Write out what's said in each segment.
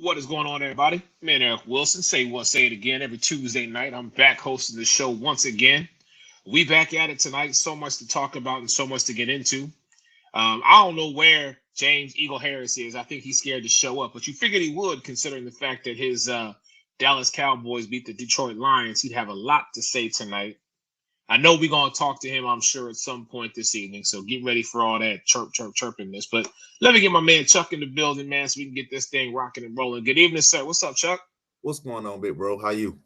What is going on, everybody? Man, Eric Wilson. Say what, say it again. Every Tuesday night, I'm back hosting the show once again. We back at it tonight. So much to talk about and so much to get into. I don't know where James Eagle Harris is. I think he's scared to show up, but you figured he would, considering the fact that his Dallas Cowboys beat the Detroit Lions. He'd have a lot to say tonight. I know we're going to talk to him, I'm sure, at some point this evening. So get ready for all that chirping this. But let me get my man Chuck in the building, man, so we can get this thing rocking and rolling. Good evening, sir. What's up, Chuck? What's going on, big bro? How you?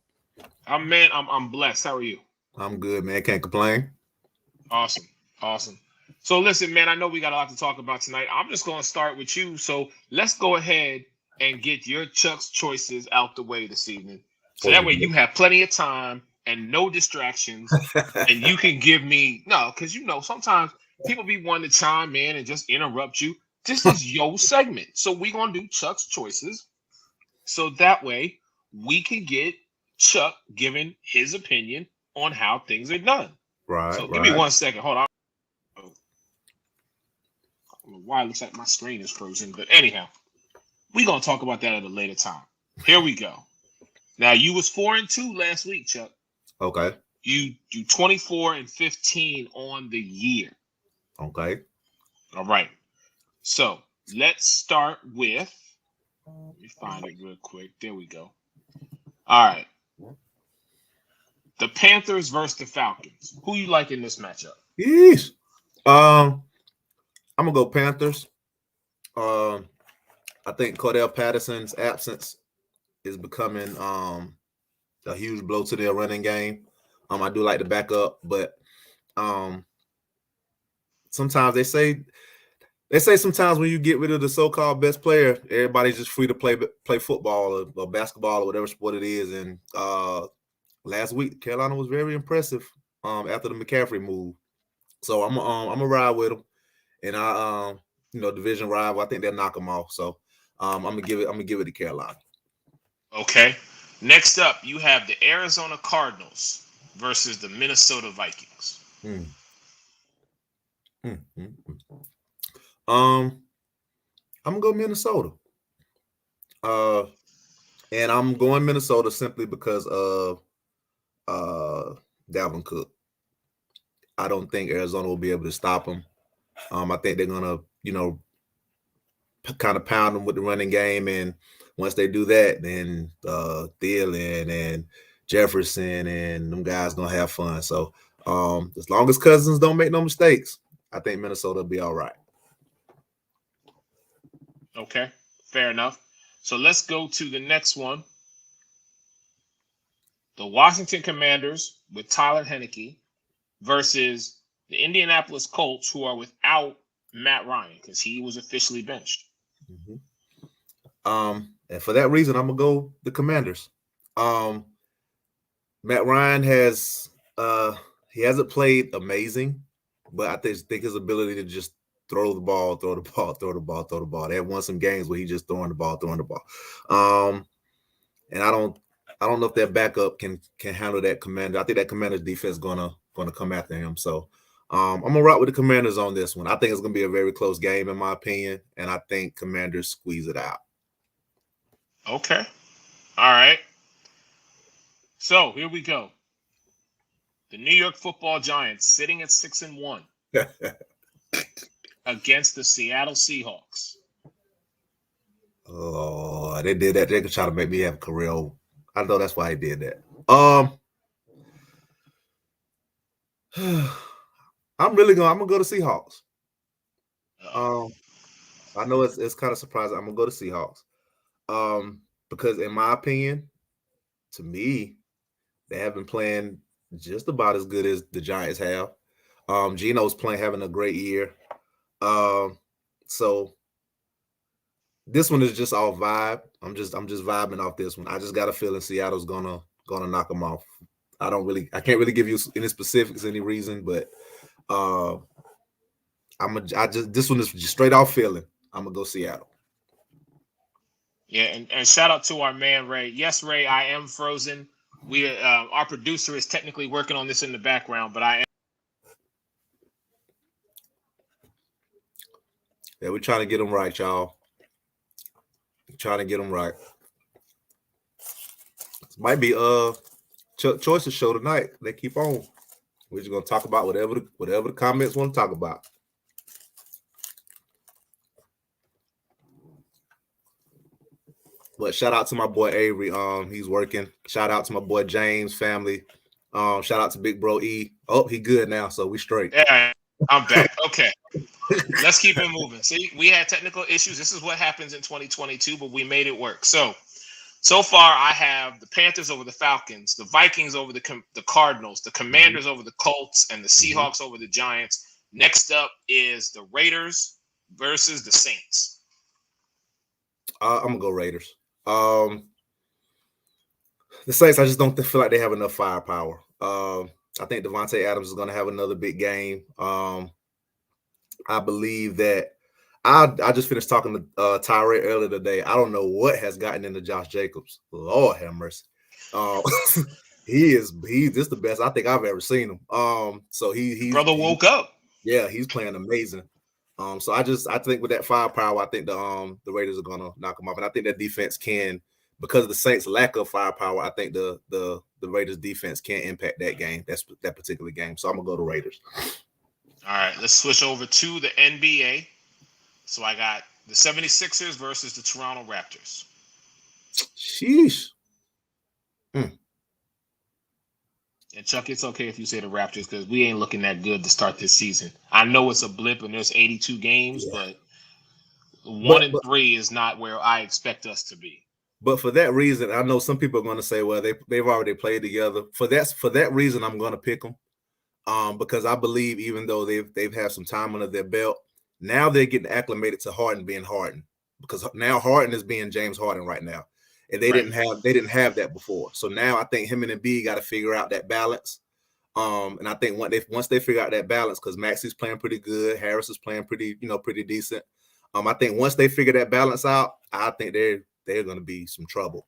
I'm blessed. How are you? I'm good, man. Can't complain. Awesome. So listen, man, I know we got a lot to talk about tonight. I'm just going to start with you. So let's go ahead and get your Chuck's choices out the way this evening. So that way you have plenty of time and no distractions, and you can give me because sometimes people be wanting to chime in and just interrupt you. This is your segment, so we're gonna do Chuck's choices, so that way we can get Chuck giving his opinion on how things are done. Right. So give me 1 second. Hold on. I don't know why it looks like my screen is frozen, but anyhow, we're gonna talk about that at a later time. Here we go. Now you was 4-2 last week, Chuck. Okay. You 24-15 on the year. Okay. All right. So let's start with. Let me find it real quick. There we go. All right. The Panthers versus the Falcons. Who you like in this matchup? Yeesh. I'm gonna go Panthers. I think Cordell Patterson's absence is becoming a huge blow to their running game. I do like the backup, but sometimes they say sometimes when you get rid of the so-called best player, everybody's just free to play football or basketball or whatever sport it is. And last week, Carolina was very impressive after the McCaffrey move. So I'm gonna ride with them, and division rival. I think they'll knock them off. So I'm gonna give it to Carolina. Okay. Next up, you have the Arizona Cardinals versus the Minnesota Vikings. I'm gonna go Minnesota. And I'm going Minnesota simply because of Dalvin Cook. I don't think Arizona will be able to stop him. I think they're gonna, kind of pound them with the running game, and once they do that, then Thielen and Jefferson and them guys gonna have fun. So as long as Cousins don't make no mistakes, I think Minnesota will be all right. Okay, fair enough. So let's go to the next one. The Washington Commanders with Tyler Heineke versus the Indianapolis Colts, who are without Matt Ryan because he was officially benched. And for that reason, I'm gonna go the Commanders. Matt Ryan has he hasn't played amazing, but I think his ability to just throw the ball. They have won some games where he just throwing the ball. And I don't know if that backup can handle that Commander. I think that Commander's defense gonna come after him. So I'm gonna rock with the Commanders on this one. I think it's gonna be a very close game in my opinion, and I think Commanders squeeze it out. Okay. All right. So here we go. The New York Football Giants sitting at 6-1 against the Seattle Seahawks. Oh, they did that. They could try to make me have a career. I know that's why they did that. I'm gonna go to Seahawks. I know it's kind of surprising. I'm gonna go to Seahawks. Because in my opinion, to me, they have been playing just about as good as the Giants have. Geno's having a great year. So this one is just all vibe. I'm just vibing off this one. I just got a feeling Seattle's gonna knock them off. I can't really give you any specifics, any reason, but this one is just straight off feeling. I'm gonna go Seattle. Yeah, and shout out to our man Ray. Yes, Ray, I am frozen. We our producer is technically working on this in the background, but I am. Yeah, we're trying to get them right, y'all. Trying to get them right. Might be Chuck Choice's show tonight. They keep on. We're just gonna talk about whatever the comments want to talk about. But shout out to my boy Avery. He's working. Shout out to my boy James family. Shout out to Big Bro E. Oh, he good now, so we straight. Yeah, I'm back. Okay. Let's keep it moving. See, we had technical issues. This is what happens in 2022, but we made it work. So far, I have the Panthers over the Falcons, the Vikings over the Cardinals, the Commanders over the Colts, and the Seahawks over the Giants. Next up is the Raiders versus the Saints. I'm gonna go Raiders. The Saints, I just don't feel like they have enough firepower. I think Devontae Adams is gonna have another big game. I believe that I just finished talking to Tyree earlier today. I don't know what has gotten into Josh Jacobs. Lord have mercy. He's the best I think I've ever seen him. So he woke up. Yeah, he's playing amazing. So I think with that firepower, I think the Raiders are gonna knock them off, and I think that defense can, because of the Saints' lack of firepower. I think the Raiders defense can impact that game. That's that particular game. So I'm gonna go to Raiders. All right, let's switch over to the NBA. So I got the 76ers versus the Toronto Raptors. Sheesh. And Chuck, it's okay if you say the Raptors because we ain't looking that good to start this season. I know it's a blip and there's 82 games, but 1-3 is not where I expect us to be. But for that reason, I know some people are going to say, well, they've already played together. For that reason, I'm going to pick them. Because I believe even though they've had some time under their belt, now they're getting acclimated to Harden being Harden, because now Harden is being James Harden right now, and they didn't have that before. So now I think him and Embiid got to figure out that balance. And I think once they figure out that balance, because Maxi's playing pretty good, Harris is playing pretty decent. I think once they figure that balance out, I think they're going to be some trouble.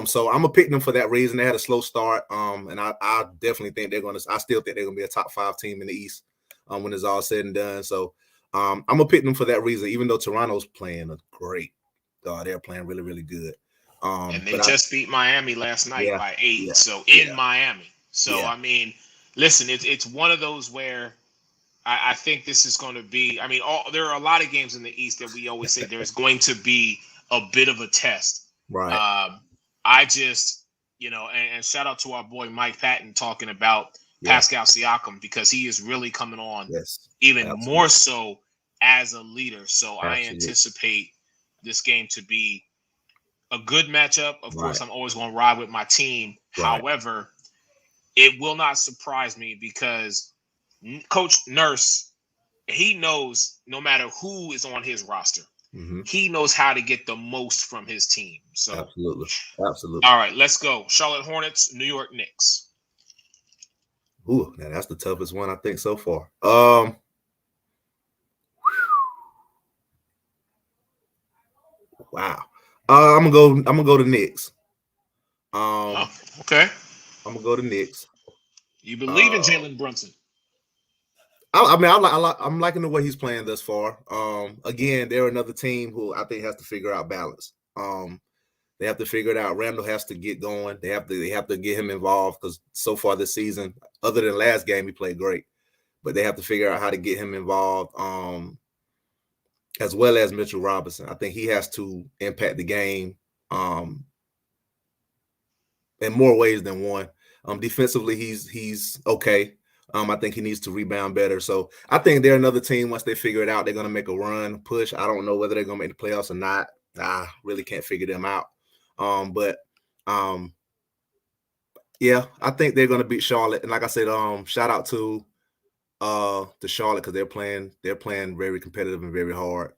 So I'm gonna pick them for that reason. They had a slow start, and I definitely think I still think they're gonna be a top 5 team in the East when it's all said and done. So I'm gonna pick them for that reason, even though Toronto's playing great. They're playing really, really good. And they just beat Miami last night by 8. Yeah, so in Miami. So I mean, listen, it's one of those where I think this is going to be. I mean, there are a lot of games in the East that we always say there's going to be a bit of a test. Right. I just, and shout out to our boy Mike Patton talking about Pascal Siakam, because he is really coming on even more so as a leader. So I anticipate this game to be a good matchup. Of course, I'm always going to ride with my team. Right. However, it will not surprise me because Coach Nurse, he knows no matter who is on his roster, he knows how to get the most from his team. So absolutely. All right, let's go. Charlotte Hornets, New York Knicks. Ooh, now that's the toughest one I think so far. Wow. I'm gonna go to Knicks. Okay. I'm gonna go to Knicks. You believe in Jalen Brunson? I'm liking the way he's playing thus far. Again, they're another team who I think has to figure out balance. They have to figure it out. Randall has to get going. They have to get him involved, because so far this season, other than last game, he played great. But they have to figure out how to get him involved, as well as Mitchell Robinson. I think he has to impact the game in more ways than one. Defensively, he's okay. I think he needs to rebound better. So I think they're another team. Once they figure it out, they're going to make a run, push. I don't know whether they're going to make the playoffs or not. I really can't figure them out. Yeah, I think they're going to beat Charlotte. And like I said, shout out to Charlotte, because they're playing very competitive and very hard.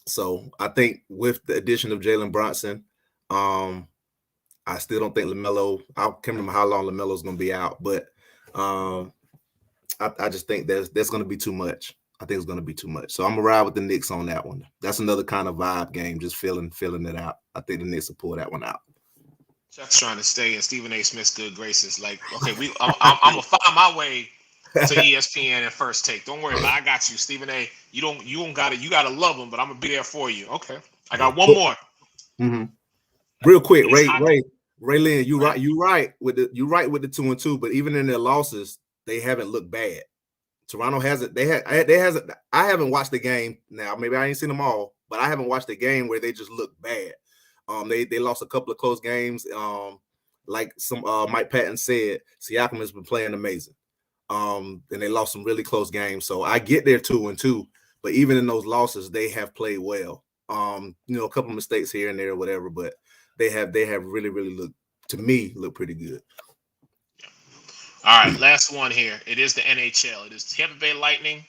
So I think with the addition of Jalen Brunson, I still don't think LaMelo. I can't remember how long LaMelo's going to be out, but I just think there's going to be too much. I think it's going to be too much. So I'm going to ride with the Knicks on that one. That's another kind of vibe game, just feeling it out. I think the Knicks will pull that one out. Chuck's trying to stay in Stephen A. Smith's good graces. Like, okay, I'm going to find my way to ESPN and First Take. Don't worry about it. I got you, Stephen A. You don't got it. You got to love him, but I'm going to be there for you. Okay. I got one more. Mm-hmm. Real quick, Ray, Raylin, you're right with the 2-2, but even in their losses, they haven't looked bad. Toronto hasn't. I haven't watched the game now. Maybe I ain't seen them all, but I haven't watched the game where they just look bad. They lost a couple of close games. Like some Mike Patton said, Siakam has been playing amazing. And they lost some really close games. So I get their 2-2, but even in those losses, they have played well. A couple of mistakes here and there, or whatever, but they have really looked pretty good. All right, last one here. It is the NHL. It is Tampa Bay Lightning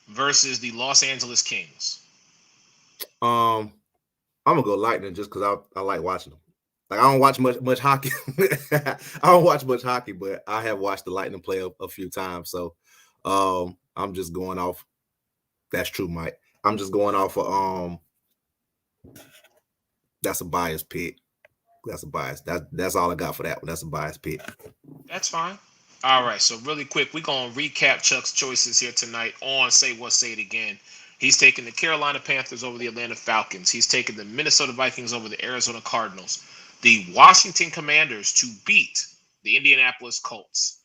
versus the Los Angeles Kings. I'm gonna go Lightning just because I like watching them. Like, I don't watch much hockey. I don't watch much hockey, but I have watched the Lightning play a few times. So I'm just going off. That's true, Mike. I'm just going off of that's a biased pick. That's a bias. That's all I got for that one. That's a biased pick. That's fine. All right, so really quick, we're going to recap Chuck's choices here tonight on Say What, Say It Again. He's taking the Carolina Panthers over the Atlanta Falcons. He's taking the Minnesota Vikings over the Arizona Cardinals. The Washington Commanders to beat the Indianapolis Colts.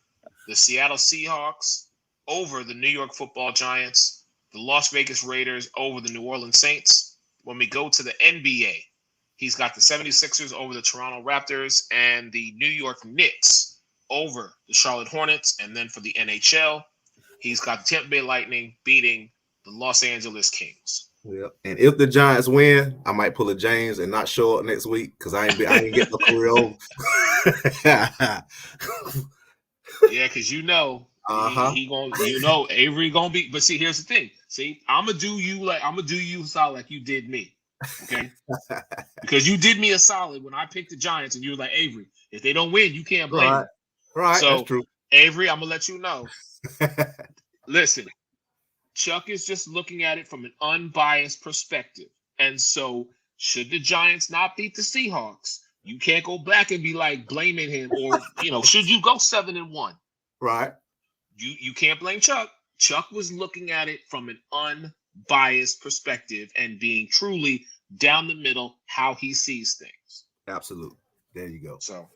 The Seattle Seahawks over the New York Football Giants. The Las Vegas Raiders over the New Orleans Saints. When we go to the NBA, he's got the 76ers over the Toronto Raptors and the New York Knicks over the Charlotte Hornets. And then for the NHL, he's got the Tampa Bay Lightning beating the Los Angeles Kings. Yeah, and if the Giants win, I might pull a James and not show up next week because I ain't getting the career over. Yeah, because he gonna, Avery gonna be. But see, here's the thing. See, I'm gonna do you solid like you did me. Okay, because you did me a solid when I picked the Giants, and you were like, Avery, if they don't win, you can't blame them. Right, so, that's true. Avery, I'm gonna let you know. Listen, Chuck is just looking at it from an unbiased perspective, and so should the Giants not beat the Seahawks, you can't go back and be like blaming him, or should you go 7-1? Right. You can't blame Chuck. Chuck was looking at it from an unbiased perspective and being truly down the middle how he sees things. Absolutely. There you go. So,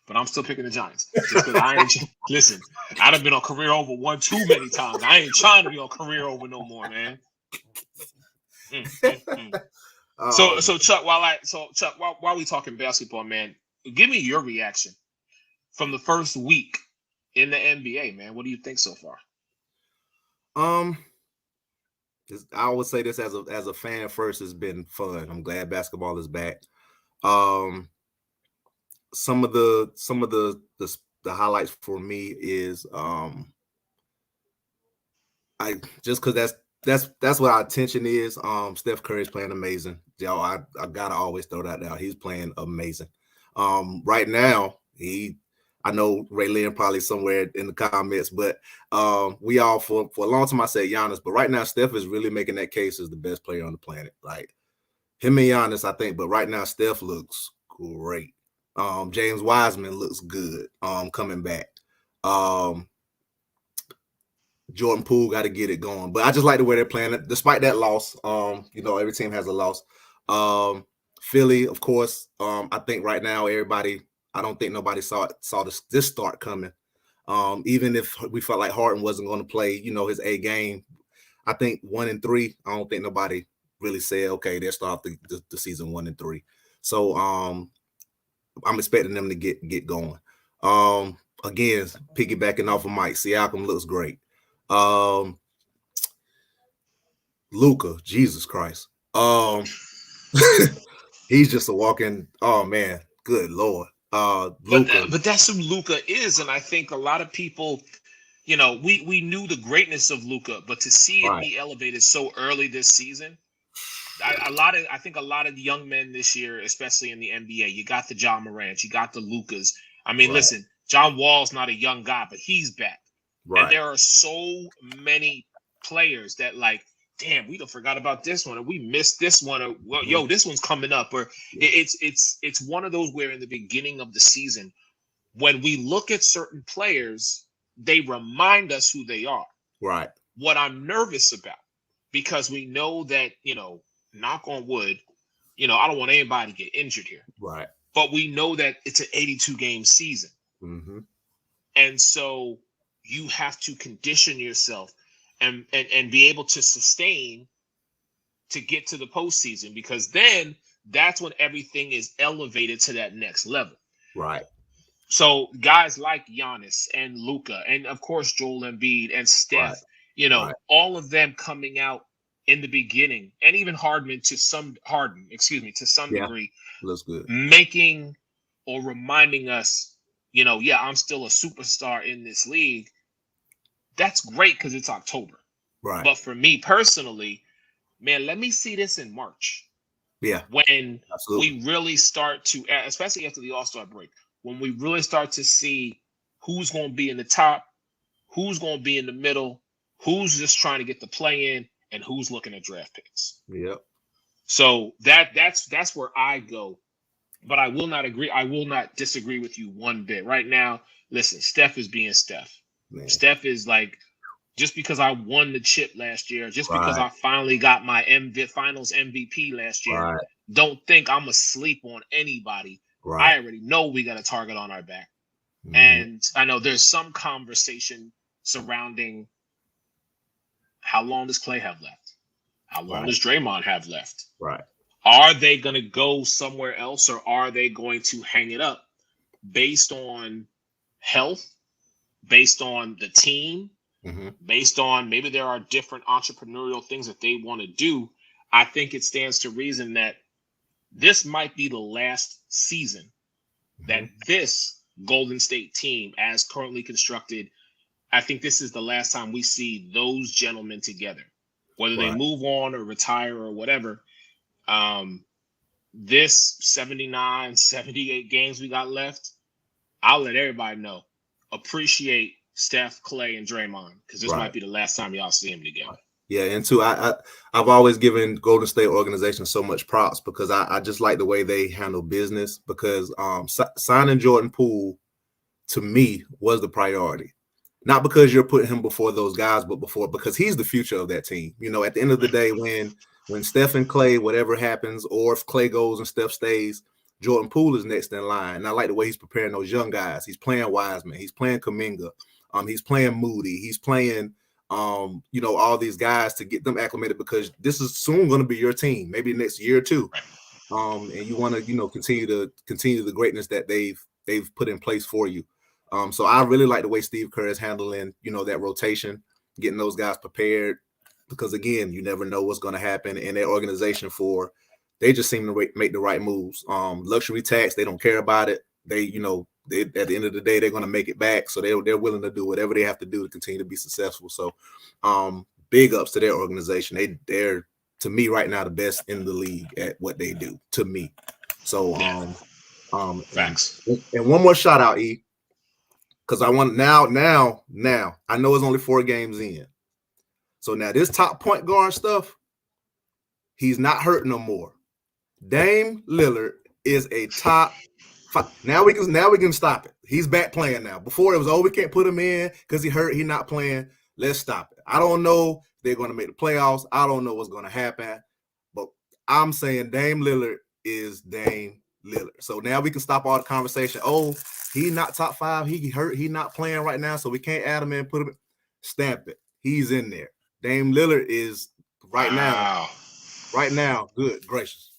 but I'm still picking the Giants. Just because listen, I'd have been on career over one too many times. I ain't trying to be on career over no more, man. So Chuck, while we talking basketball, man, give me your reaction from the first week in the NBA, man. What do you think so far? I would say this as a fan first, has been fun. I'm glad basketball is back. Some of the highlights for me is I just because that's what our attention is. Steph Curry's playing amazing. I gotta always throw that out. He's playing amazing. Right now, I know Raylin probably somewhere in the comments, but we all for a long time I said Giannis, but right now Steph is really making that case as the best player on the planet. Like him and Giannis, I think, but right now Steph looks great. James Wiseman looks good coming back. Jordan Poole got to get it going, but I just like the way they're playing it despite that loss. Every team has a loss. Philly, of course. I think right now I don't think nobody saw this start coming. Even if we felt like Harden wasn't going to play, his A game, I think 1-3. I don't think nobody really said, okay, they'll start the season 1-3. So I'm expecting them to get going. Again, piggybacking off of Mike, Siakam looks great. Luka, Jesus Christ. He's just a walking. Oh man, good Lord. Luka. But that's who Luka is, and I think a lot of people, we knew the greatness of Luka, but to see it be elevated so early this season, I think a lot of young men this year, especially in the NBA, you got the John Morant, you got the Lukas. I mean, listen, John Wall's not a young guy, but he's back. Right. And there are so many players that damn, we don't forgot about this one, or we missed this one, or well, this one's coming up, or it's one of those where in the beginning of the season, when we look at certain players, they remind us who they are. Right. What I'm nervous about, because we know that, knock on wood, I don't want anybody to get injured here. Right. but we know that it's an 82 game season. Mm-hmm. And so you have to condition yourself and be able to sustain to get to the postseason, because then that's when everything is elevated to that next level. Right. So guys like Giannis and Luka, and of course Joel Embiid and Steph, all of them coming out in the beginning, and even Harden to some degree, looks good, making or reminding us, I'm still a superstar in this league. That's great because it's October. Right. But for me personally, man, let me see this in March. Yeah. When we really start to, especially after the All-Star break, when we really start to see who's going to be in the top, who's going to be in the middle, who's just trying to get the play in, and who's looking at draft picks. Yep. So that's where I go. But I will not agree. I will not disagree with you one bit. Right now, listen, Steph is being Steph. Man. Steph is like, just because I won the chip last year, just because I finally got my finals MVP last year, don't think I'm asleep on anybody. Right. I already know we got a target on our back. Mm-hmm. And I know there's some conversation surrounding how long does Klay have left? How long does Draymond have left? Right. Are they going to go somewhere else, or are they going to hang it up based on health, based on the team, based on maybe there are different entrepreneurial things that they want to do? I think it stands to reason that this might be the last season that this Golden State team, as currently constructed, I think this is the last time we see those gentlemen together, whether they move on or retire or whatever. This 79, 78 games we got left, I'll let everybody know. Appreciate Steph, Klay, and Draymond, because this might be the last time y'all see them together. Yeah, and too, I've always given Golden State organization so much props because I just like the way they handle business, because signing Jordan Poole, to me, was the priority. Not because you're putting him before those guys, but because he's the future of that team. At the end of the day, when Steph and Klay, whatever happens, or if Klay goes and Steph stays, Jordan Poole is next in line. And I like the way he's preparing those young guys. He's playing Wiseman. He's playing Kuminga. He's playing Moody. He's playing, all these guys to get them acclimated, because this is soon going to be your team, maybe next year or two. And you want to, continue the greatness that they've put in place for you. So I really like the way Steve Kerr is handling, that rotation, getting those guys prepared, because again, you never know what's going to happen in their organization. They just seem to make the right moves. Luxury tax, they don't care about it. They at the end of the day, they're going to make it back. So they're willing to do whatever they have to do to continue to be successful. So big ups to their organization. They're, to me right now, the best in the league at what they do, to me. So thanks. And one more shout out, E. Because I want now, I know it's only 4 games in. So now this top point guard stuff, he's not hurt no more. Dame Lillard is a top 5. Now we can stop it. He's back playing now. Before it was, we can't put him in because he hurt, he's not playing. Let's stop it. I don't know if they're going to make the playoffs. I don't know what's going to happen. But I'm saying Dame Lillard is Dame Lillard. So now we can stop all the conversation. Oh, he's not top 5. He hurt. He's not playing right now, so we can't add him in, put him in. Stamp it. He's in there. Dame Lillard is right now. Good gracious.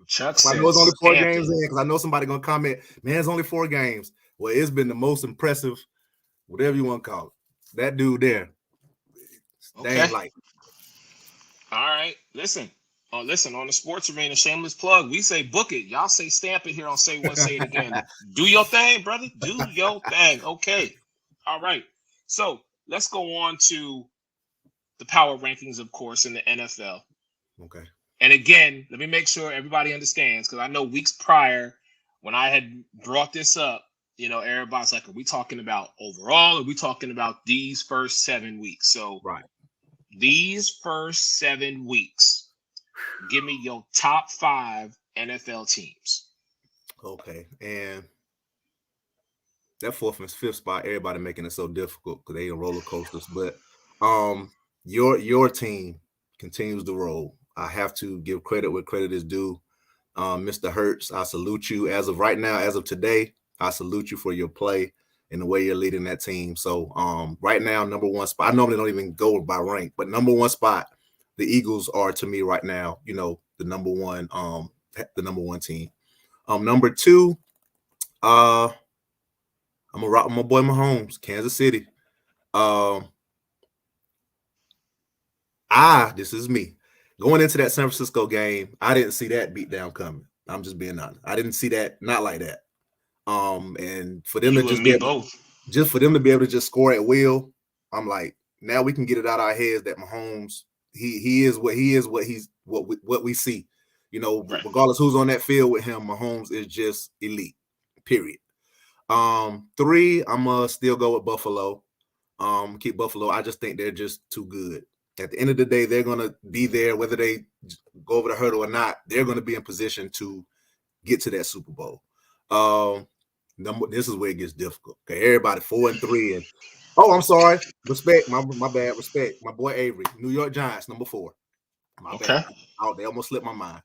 Chuck I know it's only 4 games in, because I know somebody gonna comment, man, it's only 4 games. Well, it's been the most impressive, whatever you want to call it. That dude there. Okay. Like. All right. Listen, on the Sports Arena, shameless plug, we say book it. Y'all say stamp it here on Say What, Say It Again. Do your thing, brother. Do your thing. Okay. All right. So let's go on to the power rankings, of course, in the NFL. Okay. And again, let me make sure everybody understands, because I know weeks prior when I had brought this up, everybody's like, are we talking about overall? Or are we talking about these first 7 weeks? So these first 7 weeks, give me your top 5 NFL teams. Okay. And that 4th and 5th spot, everybody making it so difficult because they are roller coasters. But your team continues to roll. I have to give credit where credit is due. Mr. Hurts, I salute you. As of right now, as of today, I salute you for your play and the way you're leading that team. So right now, number one spot. I normally don't even go by rank, but number one spot, the Eagles are to me right now, the number one team. Number two, I'm gonna rock with my boy Mahomes, Kansas City. This is me. Going into that San Francisco game, I didn't see that beatdown coming. I'm just being honest. I didn't see that, not like that. And for them to just be able, for them to be able to just score at will, I'm like, now we can get it out of our heads that Mahomes, he is what we see. Right. Regardless who's on that field with him, Mahomes is just elite. Period. 3, I'm gonna still go with Buffalo. Keep Buffalo. I just think they're just too good. At the end of the day, they're going to be there, whether they go over the hurdle or not. They're going to be in position to get to that Super Bowl. This is where it gets difficult. Okay, everybody 4-3, and I'm sorry. Respect, my bad. Respect, my boy Avery, New York Giants, number 4. My bad. They almost slipped my mind.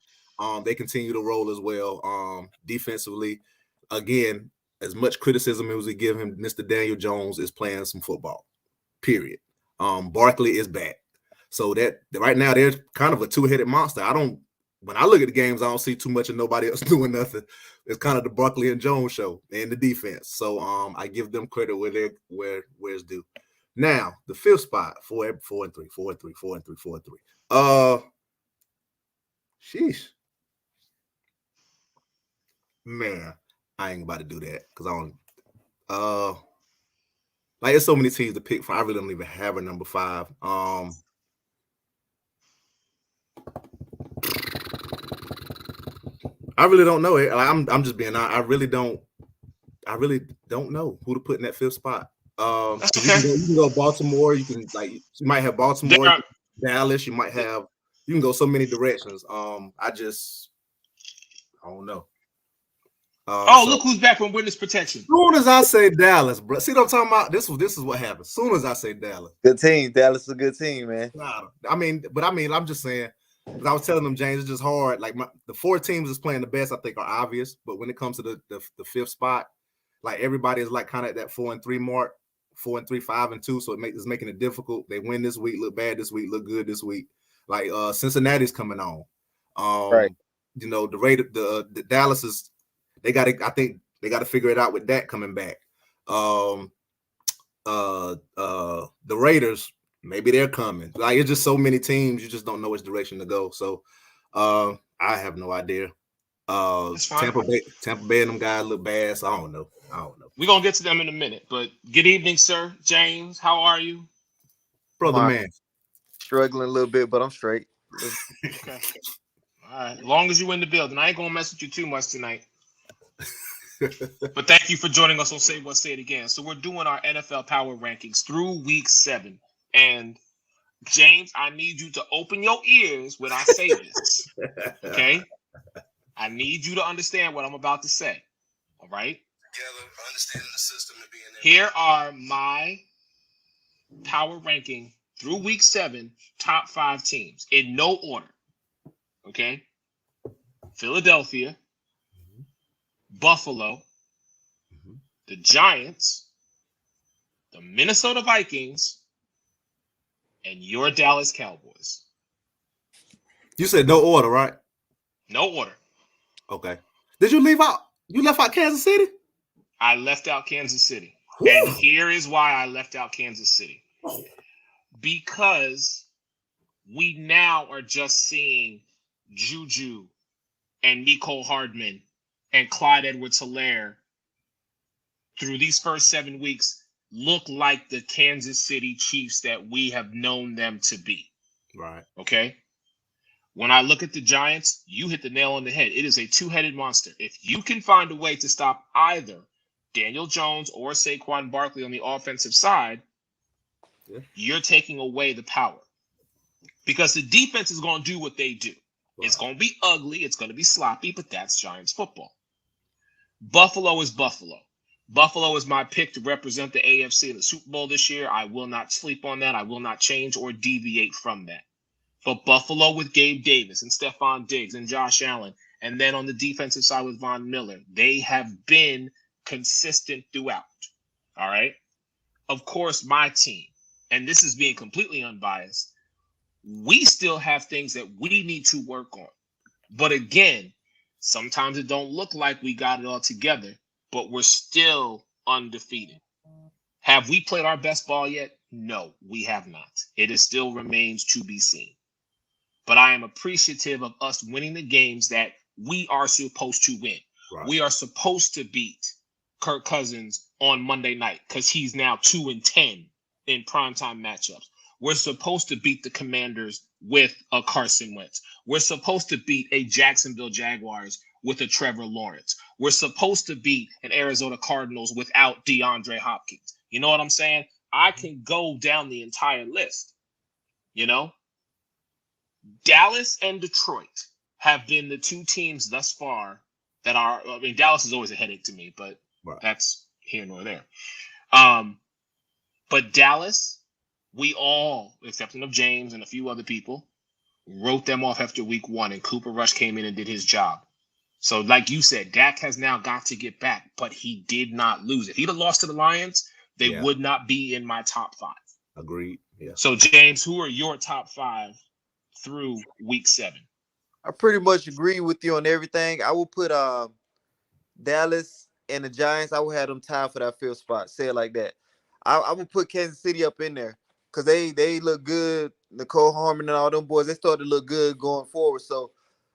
They continue to roll as well. Defensively, again, as much criticism as we give him, Mr. Daniel Jones is playing some football. Period. Barkley is back. So that right now they're kind of a two-headed monster. When I look at the games, I don't see too much of nobody else doing nothing. It's kind of the Barkley and Jones show and the defense. So I give them credit where it's due. Now the 5th spot, 4-3. Sheesh. Man, I ain't about to do that because I don't like there's so many teams to pick from. I really don't even have a number 5. I really don't know it. I'm just being honest. I really don't know who to put in that 5th spot. That's okay. You can go Baltimore. You might have Baltimore, Dallas. You can go so many directions. I don't know. Look who's back from witness protection. As soon as I say Dallas, bro. See what I'm talking about? This is what happens. As soon as I say Dallas. Good team. Dallas is a good team, man. I'm just saying, because I was telling them, James, it's just hard. Like the 4 teams that's playing the best, I think, are obvious. But when it comes to the 5th spot, like everybody is like kind of at that 4-3 mark, 4-3, 5-2. So it's making it difficult. They win this week, look bad this week, look good this week. Like Cincinnati's coming on. Right. The Dallas is. I think they got to figure it out with that coming back. The Raiders, maybe they're coming. Like it's just so many teams, you just don't know which direction to go. So I have no idea. Tampa Bay and them guys look bad. So I don't know. We're gonna get to them in a minute. But good evening, sir. James, how are you? Brother man. Struggling a little bit, but I'm straight. Okay. All right. As long as you in the building. I ain't gonna mess with you too much tonight. But thank you for joining us on Say What, Say It Again. So we're doing our NFL Power Rankings through week 7. And James, I need you to open your ears when I say this. Okay? I need you to understand what I'm about to say. All right? Together, understanding the system and being there. Here are my power ranking through week 7 top 5 teams in no order. Okay? Philadelphia, Buffalo, the Giants, the Minnesota Vikings, and your Dallas Cowboys. You said no order, right? No order. Okay. Did you leave out? You left out Kansas City? I left out Kansas City. Ooh. And here is why I left out Kansas City. Because we now are just seeing Juju and Mecole Hardman and Clyde Edwards-Helaire through these first 7 weeks look like the Kansas City Chiefs that we have known them to be. Right. Okay? When I look at the Giants, you hit the nail on the head. It is a two-headed monster. If you can find a way to stop either Daniel Jones or Saquon Barkley on the offensive side, you're taking away the power. Because the defense is going to do what they do. Wow. It's going to be ugly. It's going to be sloppy, but that's Giants football. Buffalo is Buffalo. Buffalo is my pick to represent the AFC in the Super Bowl this year. I will not sleep on that. I will not change or deviate from that. But Buffalo with Gabe Davis and Stephon Diggs and Josh Allen And then on the defensive side with Von Miller, they have been consistent throughout. All right. Of course, my team, and this is being completely unbiased, we still have things that we need to work on. But again, sometimes it don't look like we got it all together, but we're still undefeated. Have we played our best ball yet? No, we have not. It still remains to be seen. But I am appreciative of us winning the games that we are supposed to win. Right. We are supposed to beat Kirk Cousins on Monday night because he's now 2-10 in primetime matchups. We're supposed to beat the Commanders with a Carson Wentz. We're supposed to beat a Jacksonville Jaguars with a Trevor Lawrence. We're supposed to beat an Arizona Cardinals without DeAndre Hopkins. You know what I'm saying? I can go down the entire list. You know? Dallas and Detroit have been the two teams thus far that are, I mean, Dallas is always a headache to me, but that's here nor there. But Dallas, we all, excepting of James and a few other people, wrote them off after week 1, and Cooper Rush came in and did his job. So like you said, Dak has now got to get back, but he did not lose. If he'd have lost to the Lions, they would not be in my top 5. Agreed. Yeah. So James, who are your top 5 through week 7? I pretty much agree with you on everything. I will put Dallas and the Giants. I will have them tied for that 5th spot. Say it like that. I will put Kansas City up in there because they look good. Nicole Harmon and all them boys, they started to look good going forward. So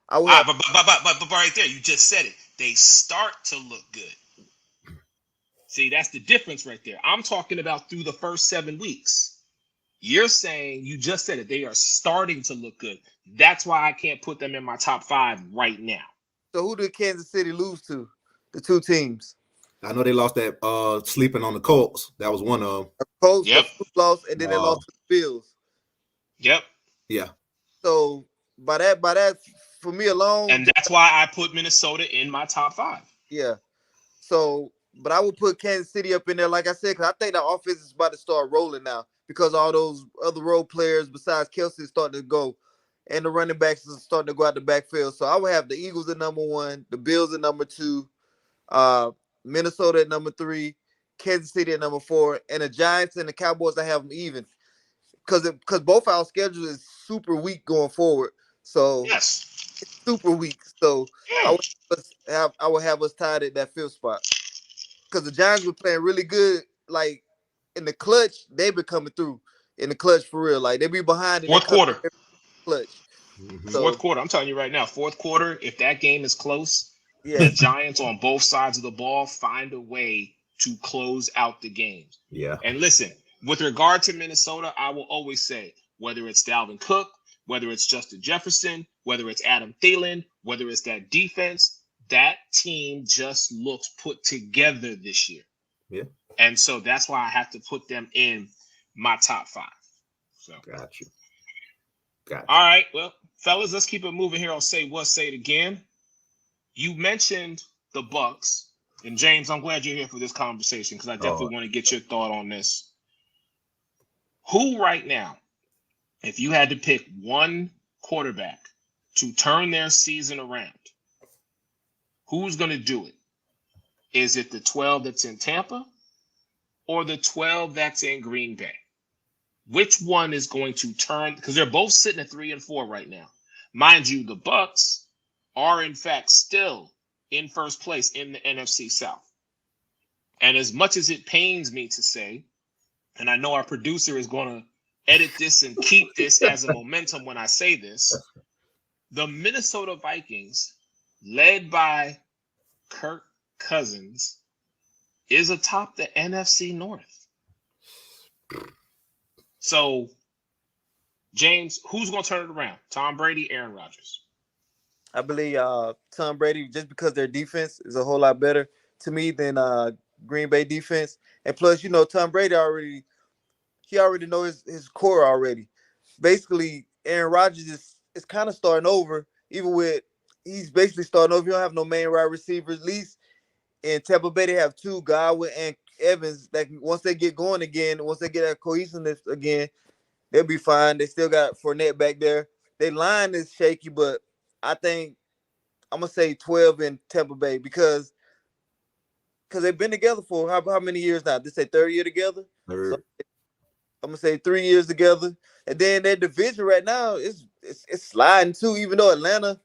I will. But right there, you just said it. They start to look good. See, that's the difference right there. I'm talking about through the first 7 weeks. You're saying, you just said it, they are starting to look good. That's why I can't put them in my top 5 right now. So who did Kansas City lose to? The 2 teams. I know they lost that sleeping on the Colts. That was one of them. Colts lost, and then they lost to the Bills. Yep. Yeah. So by that, for me alone, and that's why I put Minnesota in my top 5. Yeah. So, but I would put Kansas City up in there, like I said, because I think the offense is about to start rolling now because all those other role players besides Kelsey starting to go, and the running backs are starting to go out the backfield. So I would have the Eagles at number 1, the Bills at number 2, Minnesota at number 3, Kansas City at number 4, and the Giants and the Cowboys, I have them even. Because both our schedule is super weak going forward. So it's super weak. So I would have us tied at that 5th spot. Because the Giants were playing really good, like in the clutch, they be coming through in the clutch for real. Like they be behind in 4th quarter. Clutch. So, 4th quarter. I'm telling you right now, 4th quarter, if that game is close, the Giants on both sides of the ball find a way to close out the games. Yeah. And listen, with regard to Minnesota, I will always say, whether it's Dalvin Cook, whether it's Justin Jefferson, whether it's Adam Thielen, whether it's that defense, that team just looks put together this year. Yeah. And so that's why I have to put them in my top 5. So Got you. All right. Well, fellas, let's keep it moving here. I'll say it again. You mentioned the Bucs. And James, I'm glad you're here for this conversation because I definitely want to get your thought on this. Who right now, if you had to pick one quarterback to turn their season around, who's going to do it? Is it the 12 that's in Tampa or the 12 that's in Green Bay? Which one is going to turn? Because they're both sitting at 3 and 4 right now. Mind you, the Bucs are in fact still in first place in the NFC South. And as much as it pains me to say, and I know our producer is going to edit this and keep this as a momentum when I say this, the Minnesota Vikings, led by Kirk Cousins, is atop the NFC North. So, James, who's going to turn it around? Tom Brady, Aaron Rodgers? I believe Tom Brady, just because their defense is a whole lot better to me than Green Bay defense. And plus, Tom Brady already knows his core already. Basically, Aaron Rodgers is kind of starting over, he's basically starting over. You don't have no main wide receivers. At least in Tampa Bay, they have 2, Godwin and Evans, that once they get going again, once they get that cohesiveness again, they'll be fine. They still got Fournette back there. Their line is shaky, but I think I'm gonna say 12 in Tampa Bay because they've been together for how many years now? This say third year together. So I'm gonna say 3 years together, and then their division right now is it's sliding too. Even though Atlanta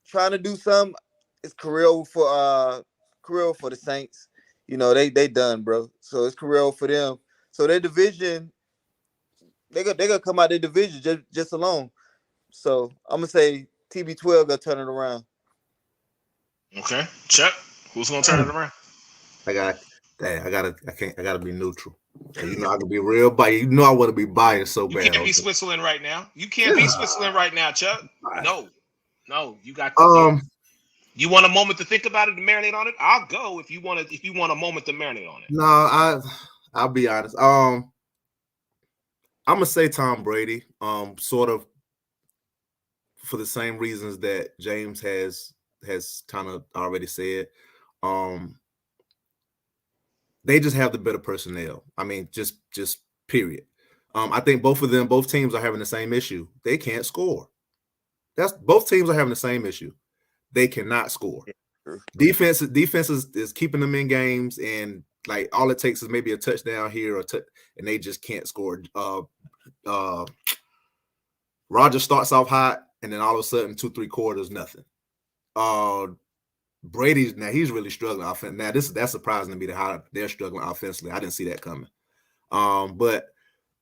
trying to do something, it's career for the Saints. You know they done, bro. So it's career for them. So their division, they gonna come out their division just alone. So I'm gonna say TB12 gonna turn it around. Okay, Chuck, who's gonna turn it around? I gotta be neutral. You know I can be real biased. You know I want to be biased so You bad. can't be Switzerland right now. You can't be Switzerland right now, Chuck. No, you got you want a moment to think about it, to marinate on it? I'll go if you want a moment to marinate on it. No, I'll be honest. I'm gonna say Tom Brady. Sort of for the same reasons that James has kind of already said. They just have the better personnel. I mean, just period. I think both teams are having the same issue. They can't score. Both teams are having the same issue. They cannot score. Defense is keeping them in games, and like all it takes is maybe a touchdown here and they just can't score. Rodgers starts off hot, and then all of a sudden 2-3 quarters nothing. Brady's now he's really struggling offensively. Now that's surprising to me how they're struggling offensively. I didn't see that coming. But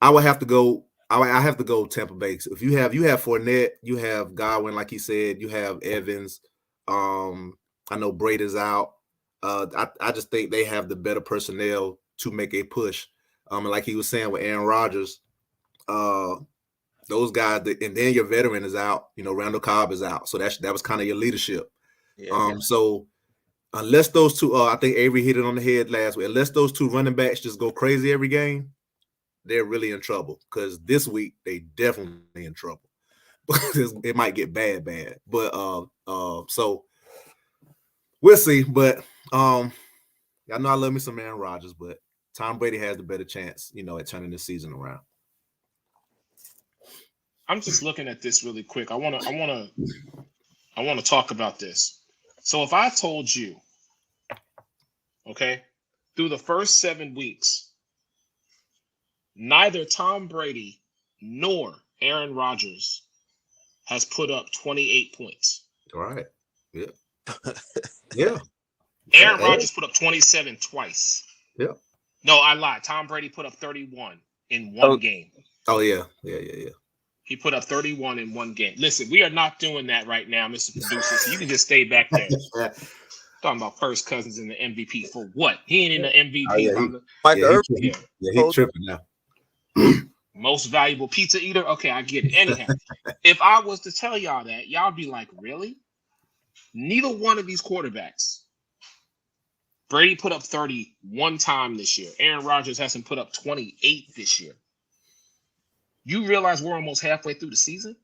I would have to go. I have to go Tampa Bay. If you have Fournette, you have Godwin, like he said, you have Evans. I know Brady's out. I just think they have the better personnel to make a push. And like he was saying with Aaron Rodgers, those guys, and then your veteran is out. You know, Randall Cobb is out, so that was kind of your leadership. Yeah. So unless those two, I think Avery hit it on the head last week. Unless those two running backs just go crazy every game, they're really in trouble. Because this week they definitely in trouble. It might get bad. But so we'll see. But I know I love me some Aaron Rodgers, but Tom Brady has the better chance, at turning the season around. I'm just looking at this really quick. I want to talk about this. So if I told you, okay, through the first 7 weeks, neither Tom Brady nor Aaron Rodgers has put up 28 points. All right. Yeah. Yeah. Aaron Rodgers put up 27 twice. Yeah. No, I lied. Tom Brady put up 31 in one game. Oh, yeah. He put up 31 in one game. Listen, we are not doing that right now, Mr. Producer. So you can just stay back there. Talking about First Cousins in the MVP for what? He ain't in the MVP. He's tripping now. Most valuable pizza eater. Okay, I get it. Anyhow, if I was to tell y'all that, y'all be like, really? Neither one of these quarterbacks. Brady put up 30 one time this year. Aaron Rodgers hasn't put up 28 this year. You realize we're almost halfway through the season?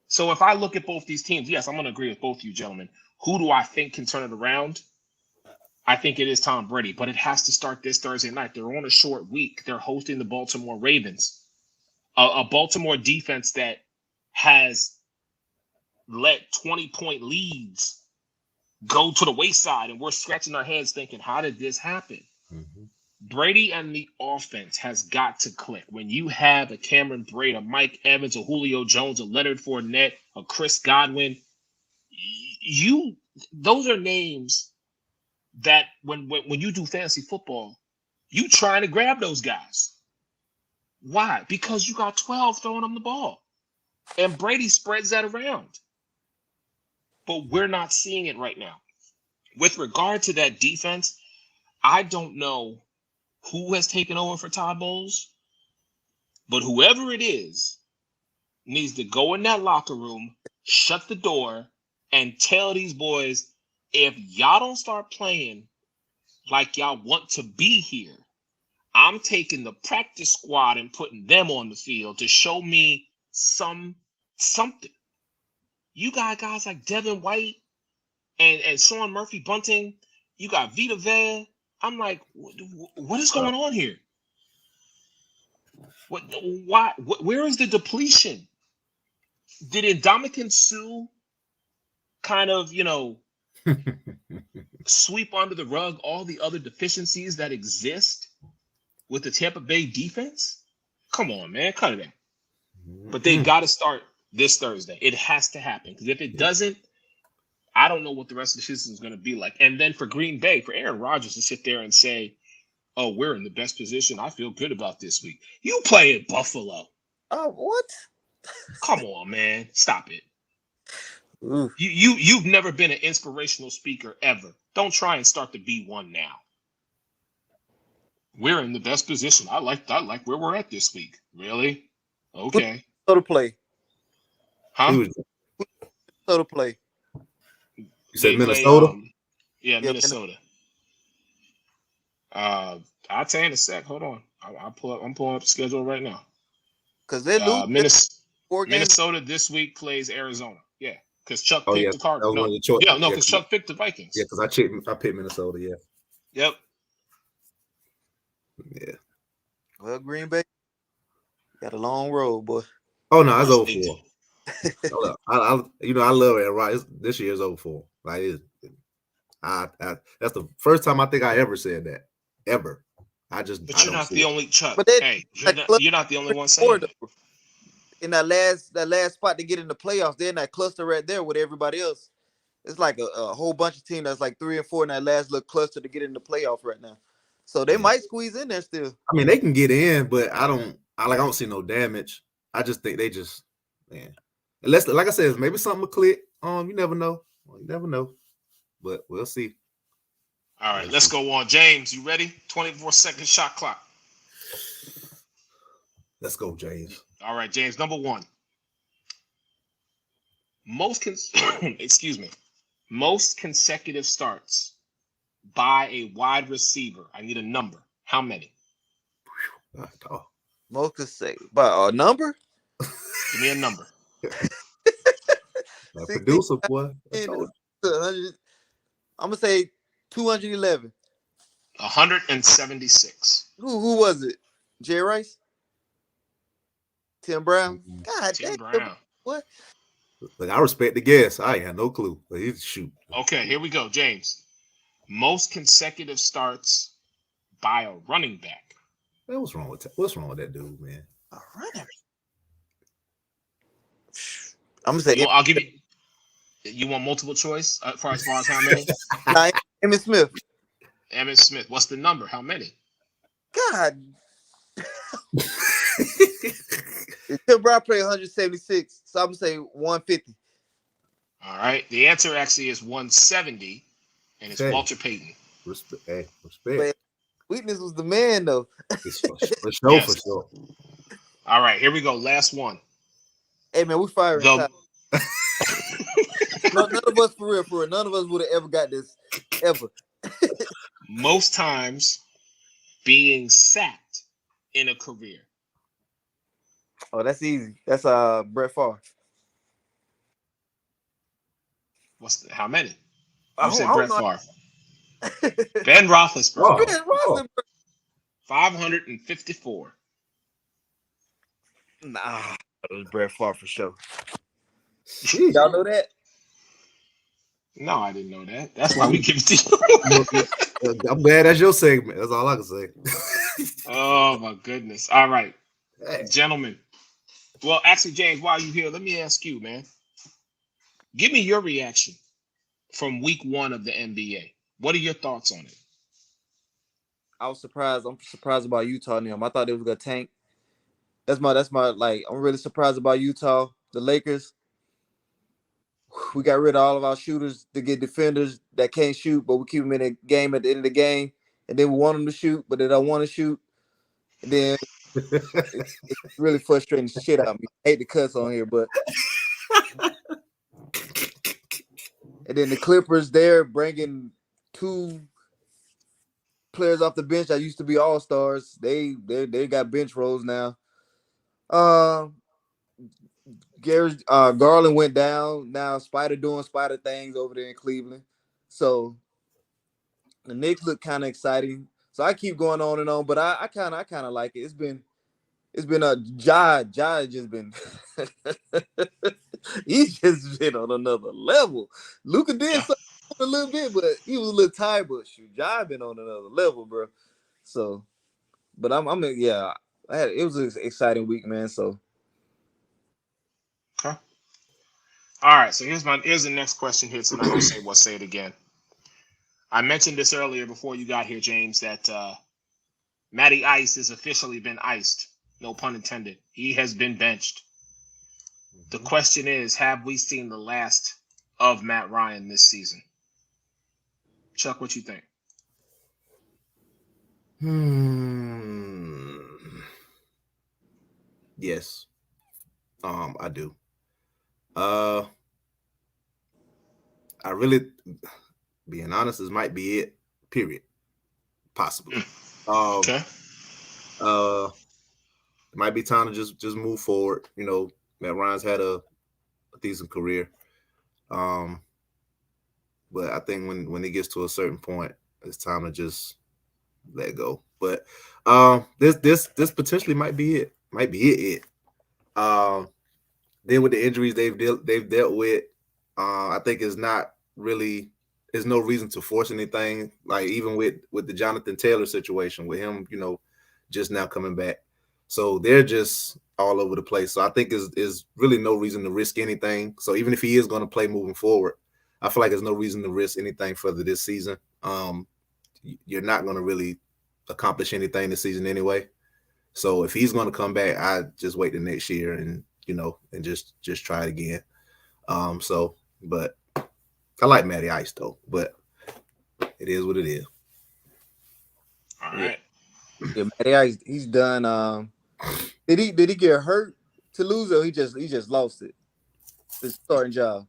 So if I look at both these teams, yes, I'm going to agree with both of you gentlemen. Who do I think can turn it around? I think it is Tom Brady, but it has to start this Thursday night. They're on a short week. They're hosting the Baltimore Ravens, a Baltimore defense that has let 20-point leads go to the wayside, and we're scratching our heads thinking, how did this happen? Mm-hmm. Brady and the offense has got to click. When you have a Cameron Brate, a Mike Evans, a Julio Jones, a Leonard Fournette, a Chris Godwin, those are names that when you do fantasy football, you trying to grab those guys. Why? Because you got 12 throwing them the ball. And Brady spreads that around. But we're not seeing it right now. With regard to that defense, I don't know who has taken over for Todd Bowles, but whoever it is needs to go in that locker room, shut the door, and tell these boys, if y'all don't start playing like y'all want to be here, I'm taking the practice squad and putting them on the field to show me something. You got guys like Devin White and Sean Murphy Bunting. You got Vita Vea. I'm like, what is going on here? Why? Where is the depletion? Did Ndamukong Suh kind of, sweep under the rug all the other deficiencies that exist with the Tampa Bay defense? Come on, man, cut it out. But they got to start this Thursday. It has to happen, because if it doesn't, I don't know what the rest of the season is going to be like. And then for Green Bay, for Aaron Rodgers to sit there and say, "Oh, we're in the best position. I feel good about this week." You play at Buffalo. Oh, what? Come on, man, stop it. Oof. You've never been an inspirational speaker ever. Don't try and start to be one now. We're in the best position. I like where we're at this week. Really? Okay. Minnesota play. Huh? Minnesota play. You said They Minnesota? Play, yeah, Minnesota. I'll tell you in a sec. Hold on. I'm pulling up the schedule right now. Because they lose 4 games. Minnesota this week plays Arizona. Yeah, because Chuck picked the Cardinals. No, because Chuck picked the Vikings. Yeah, because I picked Minnesota. Yeah. Yep. Yeah. Well, Green Bay got a long road, boy. Oh no, it's 0-4. I love it. Right, this year is 0-4. Like that's the first time I think I ever said that ever. But you're not the only Chuck. But you're not the only one saying it. In that last spot to get in the playoffs, they're in that cluster right there with everybody else. It's like a whole bunch of teams that's like 3 and 4 in that last little cluster to get in the playoff right now. So they might squeeze in there still. I mean, they can get in, but I don't see no damage. I just think man. Unless, like I said, maybe something will click. You never know. But we'll see. All right, let's go on. James, you ready? 24-second shot clock. Let's go, James. All right, James, number 1. Most consecutive starts by a wide receiver. I need a number. How many? Most consecutive. By a number? Give me a number. That producer, boy. I'm going to say 211. 176. Who was it? Jay Rice? Tim Brown? God Tim damn. Brown. What? Look, I respect the guess. I ain't had no clue. But he's shoot. Okay, here we go, James. Most consecutive starts by a running back. What's wrong with that dude, man? A runner. I'm gonna say. Well, I'll give you. You want multiple choice as far as how many? Emmitt Smith. Emmitt Smith. What's the number? How many? God. Tim Brown played 176, so I'm gonna say 150. All right. The answer actually is 170, and it's Walter Payton. Respect. But Weakness was the man, though. For sure. All right, here we go. Last one. Hey man, we firing. None of us for real. None of us would have ever got this ever. Most times being sacked in a career. Oh, that's easy. That's Brett Favre. How many? You said Brett Favre. Ben Roethlisberger. Ben Roethlisberger. 554. Nah, it was Brett Favre for sure. Y'all know that? No, I didn't know that. That's why we give it to you. I'm glad that's your segment. That's all I can say. Oh, my goodness. All right. Hey. Gentlemen. Well, actually, James, while you're here, let me ask you, man. Give me your reaction from week 1 of the NBA. What are your thoughts on it? I was surprised. I'm surprised about Utah and them. I thought they was gonna tank. That's my like. I'm really surprised about Utah. The Lakers. We got rid of all of our shooters to get defenders that can't shoot, but we keep them in the game at the end of the game. And then we want them to shoot, but they don't want to shoot. And then it's really frustrating the shit out of me. I hate to cuss on here, but and then the Clippers, they're bringing 2 players off the bench that used to be all-stars. They got bench roles now. Garland went down. Now Spider doing Spider things over there in Cleveland. So the Knicks look kind of exciting. So I keep going on and on, but I kind of like it. It's been a Ja just been He's just been on another level. Luka did Yeah. something a little bit, but he was a little tired. But shoot, Ja been on another level, bro. So, but yeah. It was an exciting week, man. So, Okay. All right. So here's the next question here tonight. I'll say it again. I mentioned this earlier before you got here, James, that Matty Ice has officially been iced. No pun intended. He has been benched. The question is, have we seen the last of Matt Ryan this season? Chuck, what you think? Yes. I do. I really, being honest, this might be it. Period. Possibly. Okay. It might be time to just move forward. You know, Matt Ryan's had a decent career. But I think when it gets to a certain point, it's time to just let go. But this potentially might be it. Might be it. Then with the injuries they've dealt with, I think it's not really. There's no reason to force anything. Like even with the Jonathan Taylor situation, with him, you know, just now coming back. So they're just all over the place. So I think is really no reason to risk anything. So even if he is going to play moving forward, I feel like there's no reason to risk anything further this season. You're not going to really accomplish anything this season anyway. So if he's going to come back, I just wait the next year and, you know, and just try it again. But I like Matty Ice though, but it is what it is. All right. Yeah, Matty Ice, he's done. Did he get hurt to lose, or he just lost it? The starting job.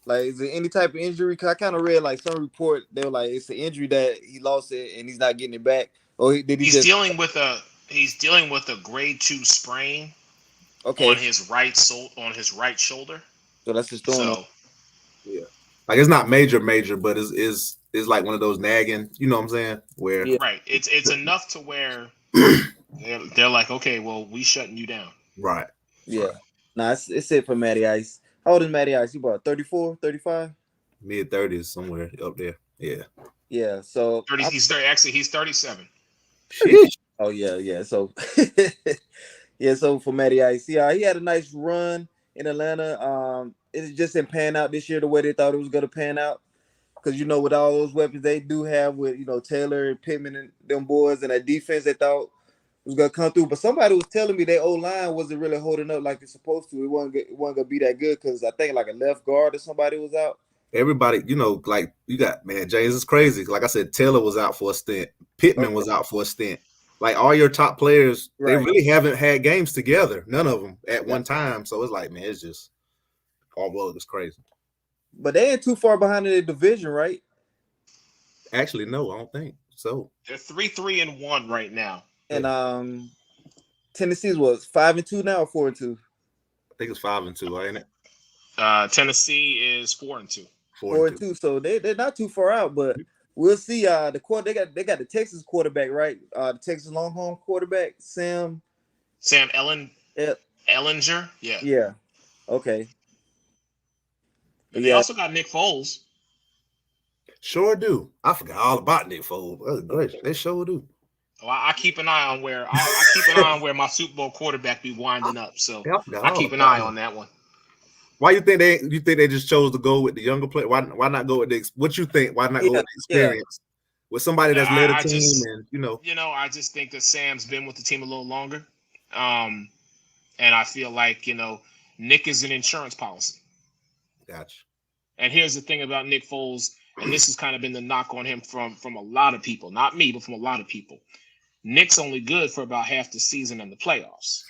Like, is it any type of injury? Cause I kind of read like some report they were like it's an injury that he lost it and he's not getting it back. Or He's dealing with a grade 2 sprain on his right shoulder. So that's just throwing So, yeah, like it's not major, but it's like one of those nagging. You know what I'm saying? Where right, it's enough to where they're like, okay, well, we shutting you down. Right. Yeah. Right. Nah, it's it for Matty Ice. How old is Matty Ice? He about 34, 35? Mid-30s, somewhere up there. Yeah. Yeah. So 30. He's 37. Sheesh. Oh yeah. So yeah. So for Matty Ice, yeah, he had a nice run in Atlanta. It just didn't pan out this year the way they thought it was gonna pan out. Because, you know, with all those weapons they do have with, you know, Taylor and Pittman and them boys and that defense they thought was going to come through. But somebody was telling me their O-line wasn't really holding up like it's supposed to. It wasn't going to be that good because I think like a left guard or somebody was out. Everybody, you know, like you got, man, James is crazy. Like I said, Taylor was out for a stint. Pittman was out for a stint. Like all your top players, they really haven't had games together. None of them at one time. So it's like, man, it's just all world is crazy. But they ain't too far behind in the division, right? Actually, no, I don't think so. They're 3-3-1 right now. And Tennessee's was 5-2 now or 4-2? I think it's 5-2, ain't it? Tennessee is 4-2. 4-2. So they're not too far out, but we'll see. They got the Texas quarterback, right? The Texas Longhorn quarterback, Sam Ehlinger. Yeah. Yeah. Okay. And they also got Nick Foles. Sure do. I forgot all about Nick Foles. That's great. They sure do. Oh, I keep an eye on where my Super Bowl quarterback be winding up. So I keep an eye on that one. Why you think they just chose to go with the younger player? Why not go with what you think? Why not go with the experience with somebody that's led a team and you know? I just think that Sam's been with the team a little longer, and I feel like Nick is an insurance policy. Gotcha. And here's the thing about Nick Foles, and this has kind of been the knock on him from a lot of people, not me, but from a lot of people. Nick's only good for about half the season and the playoffs.